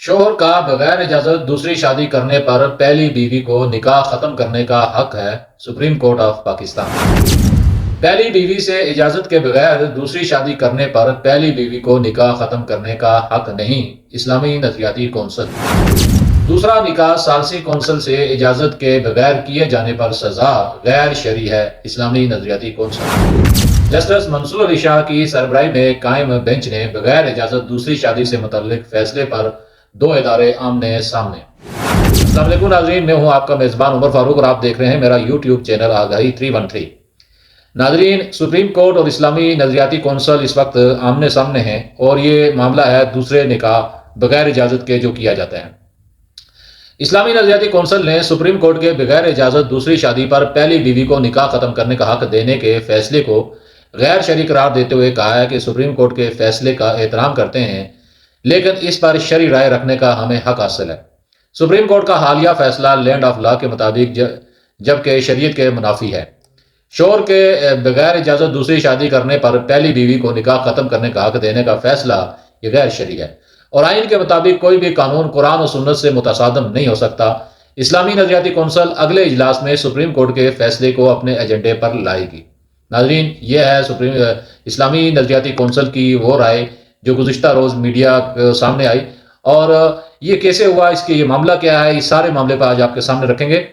شوہر کا بغیر اجازت دوسری شادی کرنے پر پہلی بیوی کو نکاح ختم کرنے کا حق ہے، سپریم کورٹ آف پاکستان۔ پہلی بیوی سے اجازت کے بغیر دوسری شادی کرنے پر پہلی بیوی کو نکاح ختم کرنے کا حق نہیں، اسلامی نظریاتی کونسل۔ دوسرا نکاح ثالثی کونسل سے اجازت کے بغیر کیے جانے پر سزا غیر شرعی ہے، اسلامی نظریاتی کونسل۔ جسٹس منصور علی شاہ کی سربراہی میں قائم بینچ نے بغیر اجازت دوسری شادی سے متعلق فیصلے پر دو ادارے آمنے سامنے۔ السلام علیکم ناظرین، میں ہوں آپ کا میزبان عمر فاروق اور آپ دیکھ رہے ہیں میرا یوٹیوب چینل آگاہی 313۔ ناظرین، سپریم کورٹ اور اسلامی نظریاتی کونسل اس وقت آمنے سامنے ہیں اور یہ معاملہ ہے دوسرے نکاح بغیر اجازت کے جو کیا جاتا ہے۔ اسلامی نظریاتی کونسل نے سپریم کورٹ کے بغیر اجازت دوسری شادی پر پہلی بیوی کو نکاح ختم کرنے کا حق دینے کے فیصلے کو غیر شرعی قرار دیتے ہوئے کہا ہے کہ سپریم کورٹ کے فیصلے کا احترام کرتے ہیں، لیکن اس پر شرعی رائے رکھنے کا ہمیں حق حاصل ہے۔ سپریم کورٹ کا حالیہ فیصلہ لینڈ آف لا کے مطابق جبکہ شریعت کے منافی ہے۔ شوہر کے بغیر اجازت دوسری شادی کرنے پر پہلی بیوی کو نکاح ختم کرنے کا حق دینے کا فیصلہ یہ غیر شرعی ہے اور آئین کے مطابق کوئی بھی قانون قرآن و سنت سے متصادم نہیں ہو سکتا۔ اسلامی نظریاتی کونسل اگلے اجلاس میں سپریم کورٹ کے فیصلے کو اپنے ایجنڈے پر لائے گی۔ ناظرین، یہ ہے اسلامی نظریاتی کونسل کی وہ رائے جو گزشتہ روز میڈیا سامنے آئی، اور یہ کیسے ہوا، اس کے یہ معاملہ کیا ہے، اس سارے معاملے پر آج آپ کے سامنے رکھیں گے۔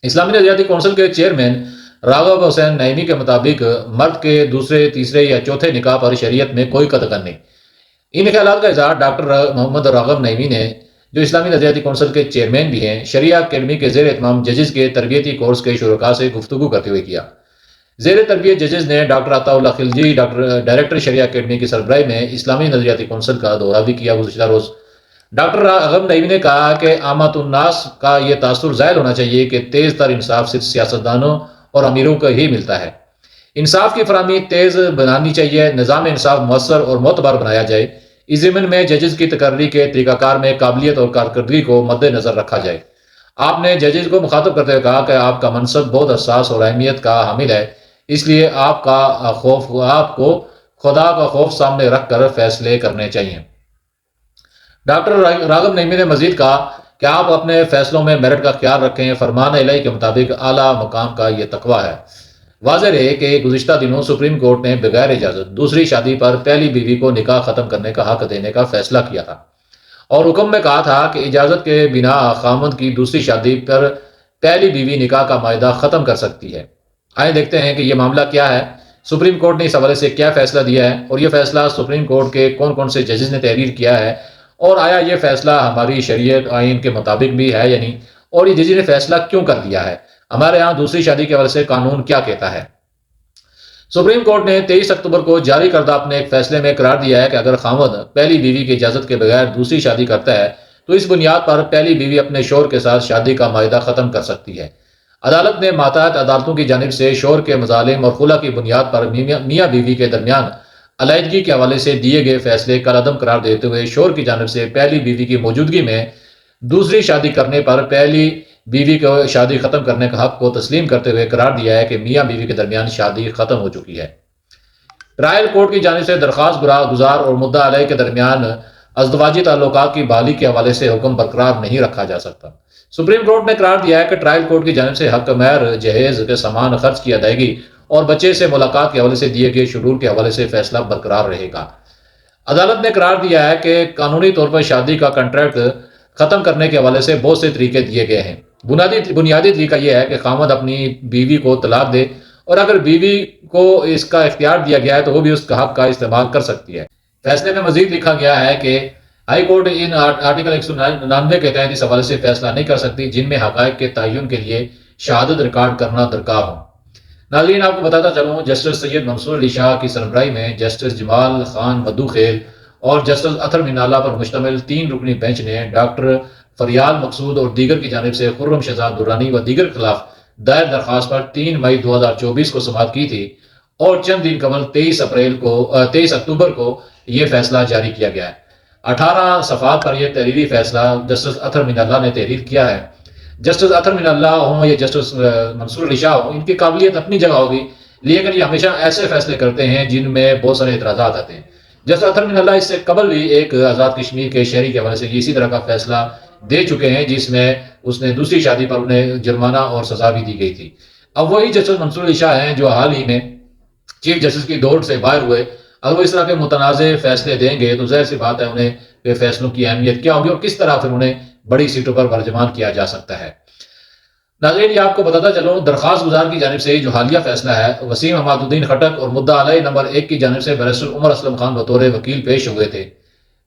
اسلامی نظریاتی کونسل کے چیئرمین راغب حسین نعیمی کے مطابق مرد کے دوسرے، تیسرے یا چوتھے نکاح پر شریعت میں کوئی قدغن نہیں۔ ان خیالات کا اظہار ڈاکٹر محمد راغب نعیمی نے، جو اسلامی نظریاتی کونسل کے چیئرمین بھی ہیں، شریعہ اکیڈمی کے زیر اہتمام ججز کے تربیتی کورس کے شرکاء سے گفتگو کرتے ہوئے کیا۔ زیر تربیت ججز نے ڈاکٹر عطا اللہ خلجی ڈائریکٹر شریعہ اکیڈمی کی سربراہی میں اسلامی نظریاتی کونسل کا دورہ بھی کیا گزشتہ روز۔ ڈاکٹر راغب نعیمی نے کہا کہ عامۃ الناس کا یہ تاثر ظاہر ہونا چاہیے کہ تیز تر انصاف صرف سیاستدانوں اور امیروں کو ہی ملتا ہے۔ انصاف کی فراہمی تیز بنانی چاہیے، نظام انصاف مؤثر اور معتبر بنایا جائے۔ اس ضمن میں ججز کی تقرری کے طریقہ کار میں قابلیت اور کارکردگی کو مد نظر رکھا جائے۔ آپ نے ججز کو مخاطب کرتے ہوئے کہا کہ آپ کا منصب بہت حساس اور اہمیت کا حامل ہے، اس لیے آپ کو خدا کا خوف سامنے رکھ کر فیصلے کرنے چاہیے۔ ڈاکٹر راغب نعیمی نے مزید کہا کہ آپ اپنے فیصلوں میں میرٹ کا خیال رکھیں، فرمان الہی کے مطابق اعلیٰ مقام کا یہ تقویٰ ہے۔ واضح رہے کہ گزشتہ دنوں سپریم کورٹ نے بغیر اجازت دوسری شادی پر پہلی بیوی کو نکاح ختم کرنے کا حق دینے کا فیصلہ کیا تھا اور حکم میں کہا تھا کہ اجازت کے بنا خاوند کی دوسری شادی پر پہلی بیوی نکاح کا معاہدہ ختم کر سکتی ہے۔ آئے دیکھتے ہیں کہ یہ معاملہ کیا ہے، سپریم کورٹ نے اس حوالے سے کیا فیصلہ دیا ہے اور یہ فیصلہ سپریم کورٹ کے کون کون سے ججز نے تحریر کیا ہے، اور آیا یہ فیصلہ ہماری شریعت آئین کے مطابق بھی ہے یا نہیں، اور یہ ججز نے فیصلہ کیوں کر دیا ہے، ہمارے ہاں دوسری شادی کے حوالے سے قانون کیا کہتا ہے۔ سپریم کورٹ نے 23 اکتوبر کو جاری کردہ اپنے ایک فیصلے میں قرار دیا ہے کہ اگر خاوند پہلی بیوی کی اجازت کے بغیر دوسری شادی کرتا ہے تو اس بنیاد پر پہلی بیوی اپنے شوہر کے ساتھ شادی کا معاہدہ ختم کر سکتی ہے۔ عدالت نے ماتحت عدالتوں کی جانب سے شوہر کے مظالم اور خلع کی بنیاد پر میاں بیوی کے درمیان علیحدگی کے حوالے سے دیے گئے فیصلے کالعدم قرار دیتے ہوئے شوہر کی جانب سے پہلی بیوی کی موجودگی میں دوسری شادی کرنے پر پہلی بیوی کو شادی ختم کرنے کا حق کو تسلیم کرتے ہوئے قرار دیا ہے کہ میاں بیوی کے درمیان شادی ختم ہو چکی ہے۔ ٹرائل کورٹ کی جانب سے درخواست گزار اور مدعا علیہ کے درمیان ازدواجی تعلقات کی بحالی کے حوالے سے حکم برقرار نہیں رکھا جا سکتا۔ سپریم کورٹ نے قرار دیا ہے کہ ٹرائل کورٹ کی جانب سے حق مہر، جہیز کے سامان خرچ کی ادائیگی اور بچے سے ملاقات کے حوالے سے دیے گئے شیڈول کے حوالے سے فیصلہ برقرار رہے گا۔ عدالت نے قرار دیا ہے کہ قانونی طور پر شادی کا کنٹریکٹ ختم کرنے کے حوالے سے بہت سے طریقے دیے گئے ہیں۔ بنیادی طریقہ یہ ہے کہ خاوند اپنی بیوی کو طلاق دے، اور اگر بیوی کو اس کا اختیار دیا گیا ہے تو وہ بھی اس کا حق کا استعمال کر سکتی ہے۔ فیصلے میں مزید لکھا گیا ہے کہ ہائی کورٹ ان آرٹیکل 199 کے تحت اس حوالے سے فیصلہ نہیں کر سکتی جن میں حقائق کے تعین کے لیے شہادت ریکارڈ کرنا درکار ہو۔ ناظرین، آپ کو بتاتا چلوں، جسٹس سید منصور علی شاہ کی سربراہی میں جسٹس جمال خان مدوخیل اور جسٹس اطہر منالہ پر مشتمل 3 رکنی بینچ نے ڈاکٹر فریال مقصود اور دیگر کی جانب سے خرم شہزاد درانی و دیگر کے خلاف دائر درخواست پر 3 مئی 2024 کو سماعت کی تھی اور چند دن قبل 23 اکتوبر کو یہ فیصلہ جاری کیا گیا ہے۔ 18 صفحات پر یہ تحریری فیصلہ جسٹس اطہر منالہ نے تحریر کیا ہے۔ جسٹس اطہر منالہ ہوں یا جسٹس منصور علی شاہ ہوں، ان کی قابلیت اپنی جگہ ہوگی، لیکن یہ ہمیشہ ایسے فیصلے کرتے ہیں جن میں بہت سارے اعتراضات آتے ہیں۔ جیسا اطہر من اللہ اس سے قبل بھی ایک آزاد کشمیر کے شہری کے حوالے سے اسی طرح کا فیصلہ دے چکے ہیں، جس میں اس نے دوسری شادی پر انہیں جرمانہ اور سزا بھی دی گئی تھی۔ اب وہی جسٹس منصور علی شاہ ہیں جو حال ہی میں چیف جسٹس کی دوڑ سے باہر ہوئے۔ اگر وہ اس طرح کے متنازع فیصلے دیں گے تو ظاہر سی بات ہے انہیں کہ فیصلوں کی اہمیت کیا ہوگی اور کس طرح پھر انہیں بڑی سیٹوں پر برجمان کیا جا سکتا ہے۔ ناظرین، یہ آپ کو بتاتا چلوں، درخواست گزار کی جانب سے جو حالیہ فیصلہ ہے، وسیم احمد الدین خٹک اور مدعا علیہ نمبر 1 کی جانب سے بیرسٹر عمر اسلم خان بطور وکیل پیش ہوئے تھے۔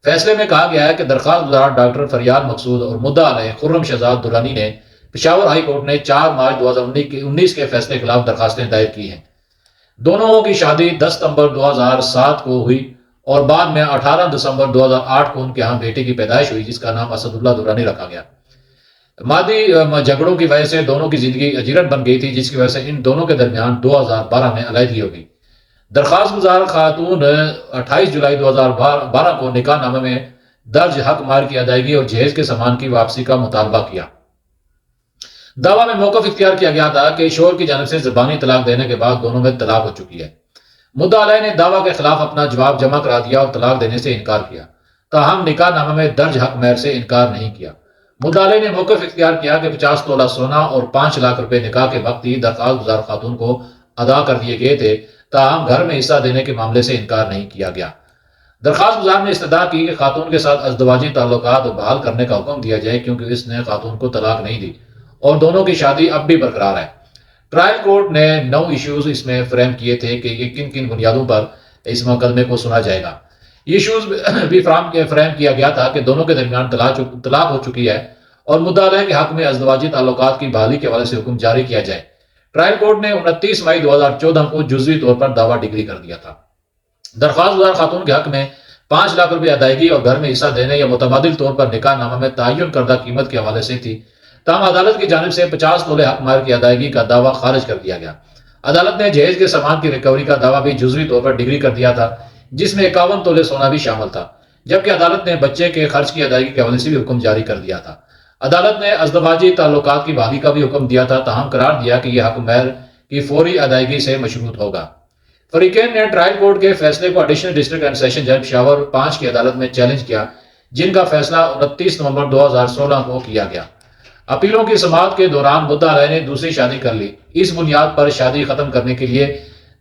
فیصلے میں کہا گیا ہے کہ درخواست گزار ڈاکٹر فریال مقصود اور مدعا علیہ خرم شہزاد درانی نے پشاور ہائی کورٹ نے 4 مارچ 2019 کے فیصلے کے خلاف درخواستیں دائر کی ہیں۔ دونوں کی شادی 10 ستمبر 2007 کو ہوئی اور بعد میں 18 دسمبر 2008 کو ان کے ہاں بیٹے کی پیدائش ہوئی، جس کا نام اسد اللہ درانی رکھا گیا۔ مادی جھگڑوں کی وجہ سے دونوں کی زندگی اجیرن بن گئی تھی، جس کی وجہ سے ان دونوں کے درمیان 2012 میں علیحدگی ہو گئی۔ درخواست گزار خاتون 28 جولائی 2012 کو نکاح نامے میں درج حق مہر کی ادائیگی اور جہیز کے سامان کی واپسی کا مطالبہ کیا۔ دعویٰ میں موقف اختیار کیا گیا تھا کہ شوہر کی جانب سے زبانی طلاق دینے کے بعد دونوں میں طلاق ہو چکی ہے۔ مدعا علیہ نے دعویٰ کے خلاف اپنا جواب جمع کرا دیا اور طلاق دینے سے انکار کیا، تاہم نکاح نامے میں درج حق مہر سے انکار نہیں کیا۔ مدعا علیہ نے موقف اختیار کیا کہ 50 تولہ سونا اور 5 لاکھ روپے نکاح کے وقت ہی درخواست گزار خاتون کو ادا کر دیے گئے تھے، تاہم گھر میں حصہ دینے کے معاملے سے انکار نہیں کیا گیا۔ درخواست گزار نے استدعا کی کہ خاتون کے ساتھ ازدواجی تعلقات بحال کرنے کا حکم دیا جائے، کیونکہ اس نے خاتون کو طلاق نہیں دی اور دونوں کی شادی اب بھی برقرار ہے۔ ٹرائل کورٹ نے 9 ایشوز اس میں فریم کیے تھے کہ یہ کن کن بنیادوں پر اس مقدمے کو سنا جائے گا۔ یہ ایشوز بھی فریم کیا گیا تھا کہ دونوں کے درمیان طلاق ہو چکی ہے اور مدعا علیہ کے حق میں ازدواجی تعلقات کی بحالی کے حوالے سے حکم جاری کیا جائے۔ ٹرائل کورٹ نے 29 مئی 2014 کو جزوی طور پر دعویٰ ڈگری کر دیا تھا۔ درخواست گزار خاتون کے حق میں 5 لاکھ روپے ادائیگی اور گھر میں حصہ دینے یا متبادل طور پر نکاح نامہ میں تعین کردہ قیمت کے حوالے سے تھی، تاہم عدالت کی جانب سے 50 تولے حق مہر کی ادائیگی کا دعویٰ خارج کر دیا گیا۔ عدالت نے جہیز کے سامان کی ریکوری کا دعویٰ بھی جزوی طور پر ڈگری کر دیا تھا، جس میں 51 تولے سونا بھی شامل تھا، جبکہ عدالت نے بچے کے خرچ کی ادائیگی کے حوالے سے بھی حکم جاری کر دیا تھا۔ عدالت نے ازدواجی تعلقات کی بحالی کا بھی حکم دیا تھا، تاہم قرار دیا کہ یہ حق مہر کی فوری ادائیگی سے مشروط ہوگا۔ فریقین نے ٹرائل کورٹ کے فیصلے کو ایڈیشنل ڈسٹرکٹ اینڈ سیشن جج پشاور 5 کی عدالت میں چیلنج کیا، جن کا فیصلہ 29 نومبر 2016 کو کیا گیا۔ اپیلوں کی سماعت کے دوران مدعا علیہ نے دوسری شادی کر لی۔ اس بنیاد پر شادی ختم کرنے کے لیے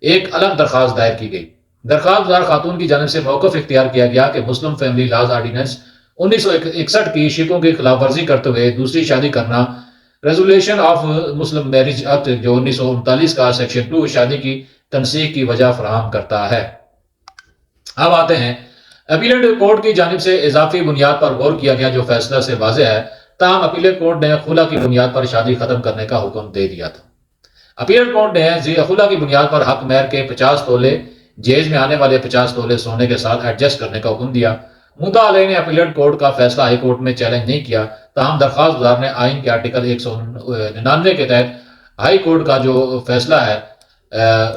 ایک الگ درخواست دائر کی گئی۔ درخواست دار خاتون کی جانب سے موقف اختیار کیا گیا کہ مسلم فیملی لاز آرڈیننس 1961 کی شرکوں کی خلاف ورزی کرتے ہوئے دوسری شادی کرنا، resolution of Muslim marriage act جو 1939 کا سیکشن 2 شادی کی تنسیخ کی وجہ فراہم کرتا ہے۔ اب آتے ہیں اپیلیٹ کورٹ کی جانب سے اضافی بنیاد پر غور کیا گیا جو فیصلہ سے واضح ہے، تاہم اپیلیٹ کورٹ نے خلا کی بنیاد پر شادی ختم کرنے کا حکم دے دیا تھا۔ اپیلیٹ کورٹ نے خلا کی بنیاد پر حق مہر کے 50 تولے جہیز میں آنے والے 50 تولے سونے کے ساتھ ایڈجسٹ کرنے کا حکم دیا۔ مدعا علیہ نے اپیلیٹ کورٹ کا فیصلہ ہائی کورٹ میں چیلنج نہیں کیا، تاہم درخواست گزار نے آئین کے آرٹیکل 199 کے تحت ہائی کورٹ کا جو فیصلہ ہے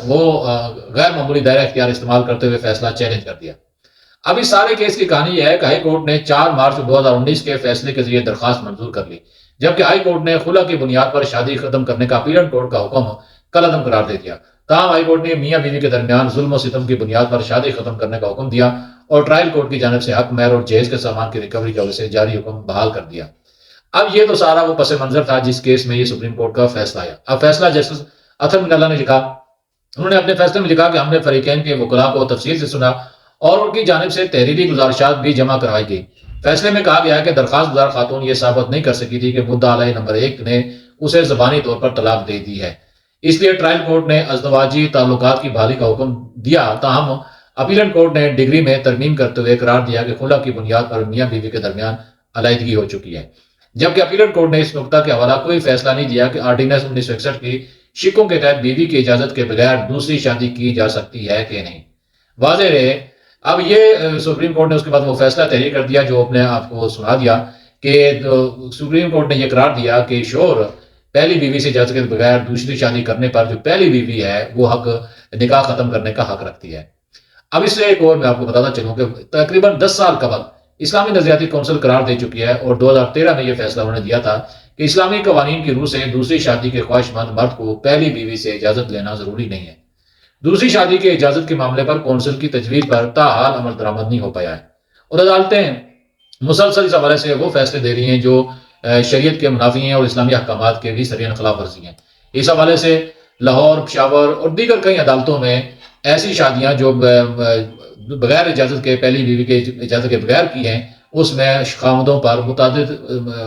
وہ غیر معمولی دائرہ اختیار استعمال کرتے ہوئے فیصلہ چیلنج کر دیا۔ اب اس سارے کیس کی کہانی یہ ہے کہ ہائی کورٹ نے 4 مارچ 2019 کے فیصلے کے ذریعے درخواست منظور کر لی، جبکہ ہائی کورٹ نے خلا کی بنیاد پر شادی ختم کرنے کا اپیلیٹ کورٹ کا حکم کالعدم قرار دے دیا۔ تاہم ہائی کورٹ نے میاں بیوی کے درمیان ظلم و ستم کی بنیاد پر شادی ختم کرنے کا حکم دیا اور ٹرائل کورٹ کی جانب سے حق مہر اور جہیز کے سامان کی ریکوری کی وجہ سے جاری حکم بحال کر دیا۔ اب یہ تو سارا وہ پس منظر تھا جس کیس میں یہ سپریم کورٹ کا فیصلہ آیا۔ اب فیصلہ جسٹس اطہر من اللہ نے لکھا، انہوں نے اپنے فیصلے میں لکھا کہ ہم نے فریقین کے وکلاء کو تفصیل سے سنا اور ان کی جانب سے تحریری گزارشات بھی جمع کروائی گئی۔ فیصلے میں کہا گیا ہے کہ درخواست گزار خاتون یہ ثابت نہیں کر سکی تھی کہ مدعا علیہ نمبر 1 نے اسے زبانی طور پر طلاق دے دی ہے، اس لیے ٹرائل کورٹ نے ازدواجی تعلقات کی بحالی کا حکم دیا، تاہم اپیلٹ کورٹ نے ڈگری میں ترمیم کرتے ہوئے قرار دیا کہ خلا کی بنیاد پر میاں بیوی کے درمیان علیحدگی ہو چکی ہے، جبکہ اپیلٹ کورٹ نے اس نقطہ کے حوالہ کوئی فیصلہ نہیں دیا کہ آرڈیننس 1961 کی شکوں کے تحت بیوی کی اجازت کے بغیر دوسری شادی کی جا سکتی ہے کہ نہیں۔ واضح رہے، اب یہ سپریم کورٹ نے اس کے بعد وہ فیصلہ تحریر کر دیا جو اپنے آپ کو سنا دیا کہ سپریم کورٹ نے یہ قرار دیا کہ شوہر پہلی بیوی سے اجازت کے بغیر دوسری شادی کرنے پر جو پہلی بیوی ہے وہ حق نکاح ختم کرنے کا حق رکھتی ہے۔ اب اس سے ایک اور میں آپ کو بتاتا چلوں کہ تقریباً 10 سال قبل اسلامی نظریاتی کونسل قرار دے چکی ہے اور 2013 میں یہ فیصلہ انہوں نے دیا تھا کہ اسلامی قوانین کی روح سے دوسری شادی کے خواہش مند مرد کو پہلی بیوی سے اجازت لینا ضروری نہیں ہے۔ دوسری شادی کی اجازت کے معاملے پر کونسل کی تجویز پر تاحال عمل درآمد نہیں ہو پایا ہے، اور عدالتیں مسلسل اس حوالے سے وہ فیصلے دے رہی ہیں جو شریعت کے منافی ہیں اور اسلامی احکامات کے بھی سرین خلاف ورزی ہیں۔ اس حوالے سے لاہور، پشاور اور دیگر کئی عدالتوں میں ایسی شادیاں جو بغیر اجازت کے، پہلی بیوی کے اجازت کے بغیر کی ہیں، اس میں خاوندوں پر متعدد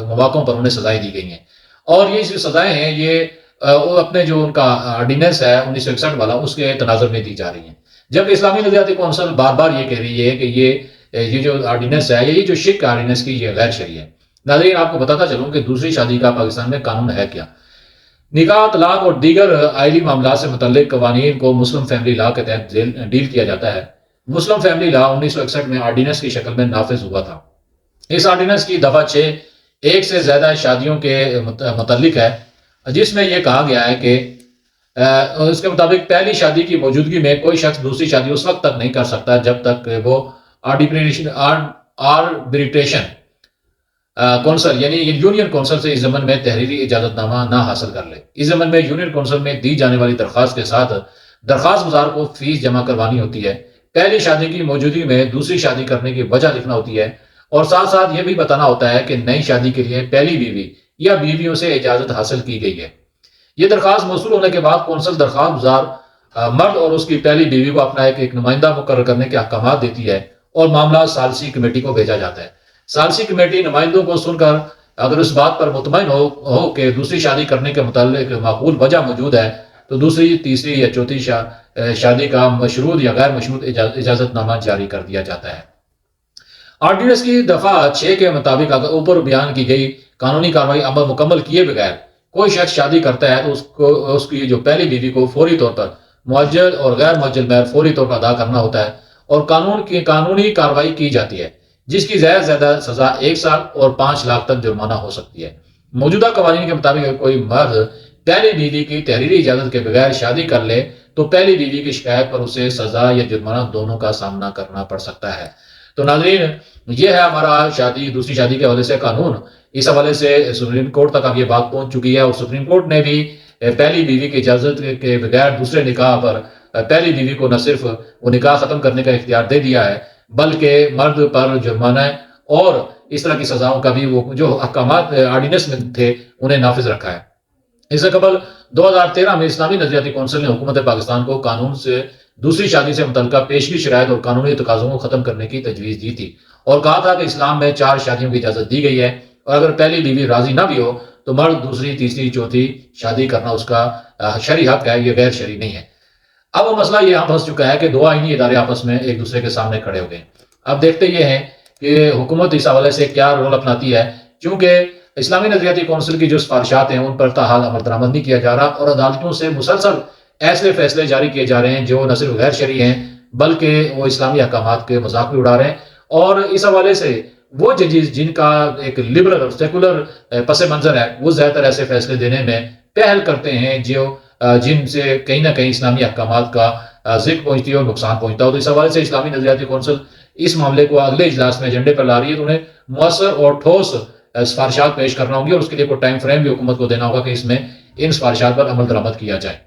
مواقعوں پر انہیں سزائیں دی گئی ہیں، اور یہ جو سزائیں ہیں یہ وہ اپنے جو ان کا آرڈیننس ہے 1961 والا، اس کے تناظر میں دی جا رہی ہیں، جبکہ اسلامی نظریاتی کونسل بار بار یہ کہہ رہی ہے کہ یہ جو آرڈیننس ہے، یہ جو شرک آرڈیننس کی، یہ غیر شرعی ہے۔ ناظرین، آپ کو بتاتا چلوں کہ دوسری شادی کا پاکستان میں قانون ہے کیا۔ نکاح، طلاق اور دیگر آئلی معاملات سے متعلق قوانین کو مسلم فیملی لا کے تحت ڈیل کیا جاتا ہے۔ مسلم فیملی لا 1961 میں آرڈیننس کی شکل میں نافذ ہوا تھا۔ اس آرڈیننس کی دفعہ 6 ایک سے زیادہ شادیوں کے متعلق ہے، جس میں یہ کہا گیا ہے کہ اس کے مطابق پہلی شادی کی موجودگی میں کوئی شخص دوسری شادی اس وقت تک نہیں کر سکتا جب تک وہ آربیٹریشن کونسل یعنی یونین کونسل سے اس ضمن میں تحریری اجازت نامہ نہ حاصل کر لے۔ اس ضمن میں یونین کونسل میں دی جانے والی درخواست کے ساتھ درخواست گزار کو فیس جمع کروانی ہوتی ہے، پہلی شادی کی موجودگی میں دوسری شادی کرنے کی وجہ لکھنا ہوتی ہے، اور ساتھ ساتھ یہ بھی بتانا ہوتا ہے کہ نئی شادی کے لیے پہلی بیوی یا بیویوں سے اجازت حاصل کی گئی ہے۔ یہ درخواست موصول ہونے کے بعد کونسل درخواست گزار مرد اور اس کی پہلی بیوی کو اپنا ایک نمائندہ مقرر کرنے کے احکامات دیتی ہے، اور معاملہ ثالثی کمیٹی کو بھیجا جاتا ہے۔ ثالثی کمیٹی نمائندوں کو سن کر اگر اس بات پر مطمئن ہو کہ دوسری شادی کرنے کے متعلق معقول وجہ موجود ہے تو دوسری، تیسری یا چوتھی شادی کا مشروط یا غیر مشروط اجازت نامہ جاری کر دیا جاتا ہے۔ آرڈیننس کی دفعہ 6 کے مطابق اگر اوپر بیان کی گئی قانونی کارروائی عمل مکمل کیے بغیر کوئی شخص شادی کرتا ہے تو اس کی جو پہلی بیوی کو فوری طور پر معجل اور غیر معجل مہر فوری طور پر ادا کرنا ہوتا ہے، اور قانونی کارروائی کی جاتی ہے جس کی زیادہ سزا 1 سال اور 5 لاکھ تک جرمانہ ہو سکتی ہے۔ موجودہ قوانین کے مطابق اگر کوئی مرد پہلی بیوی کی تحریری اجازت کے بغیر شادی کر لے تو پہلی بیوی کی شکایت پر اسے سزا یا جرمانہ دونوں کا سامنا کرنا پڑ سکتا ہے۔ تو ناظرین، یہ ہے ہمارا دوسری شادی کے حوالے سے قانون۔ اس حوالے سے سپریم کورٹ تک اب یہ بات پہنچ چکی ہے، اور سپریم کورٹ نے بھی پہلی بیوی کی اجازت کے بغیر دوسرے نکاح پر پہلی بیوی کو نہ صرف وہ نکاح ختم کرنے کا اختیار دے دیا ہے، بلکہ مرد پر جرمانہ اور اس طرح کی سزاؤں کا بھی وہ جو احکامات آرڈیننس میں تھے انہیں نافذ رکھا ہے۔ اس سے قبل 2013 میں اسلامی نظریاتی کونسل نے حکومت پاکستان کو قانون سے دوسری شادی سے متعلقہ پیشگی شرائط اور قانونی تقاضوں کو ختم کرنے کی تجویز دی تھی، اور کہا تھا کہ اسلام میں 4 شادیوں کی اجازت دی گئی ہے، اور اگر پہلی بیوی راضی نہ بھی ہو تو مرد دوسری، تیسری، چوتھی شادی کرنا اس کا شرعی حق ہے، یہ غیر شرعی نہیں ہے۔ اب وہ مسئلہ یہاں پھنس چکا ہے کہ 2 آئینی ادارے آپس میں ایک دوسرے کے سامنے کھڑے ہو گئے۔ اب دیکھتے یہ ہیں کہ حکومت اس حوالے سے کیا رول اپناتی ہے، چونکہ اسلامی نظریاتی کونسل کی جو سفارشات ہیں ان پر تاحال عمل درآمد نہیں کیا جا رہا، اور عدالتوں سے مسلسل ایسے فیصلے جاری کیے جا رہے ہیں جو نہ صرف غیر شرعی ہیں بلکہ وہ اسلامی احکامات کے مذاق بھی اڑا رہے ہیں، اور اس حوالے سے وہ ججز جن کا ایک لبرل اور سیکولر پس منظر ہے وہ زیادہ تر ایسے فیصلے دینے میں پہل کرتے ہیں جن سے کہیں نہ کہیں اسلامی احکامات کا ذکر پہنچتی ہے اور نقصان پہنچتا ہو۔ تو اس حوالے سے اسلامی نظریاتی کونسل اس معاملے کو اگلے اجلاس میں ایجنڈے پر لا رہی ہے، تو انہیں مؤثر اور ٹھوس سفارشات پیش کرنا ہوں گی، اور اس کے لیے کوئی ٹائم فریم بھی حکومت کو دینا ہوگا کہ اس میں ان سفارشات پر عمل درآمد کیا جائے۔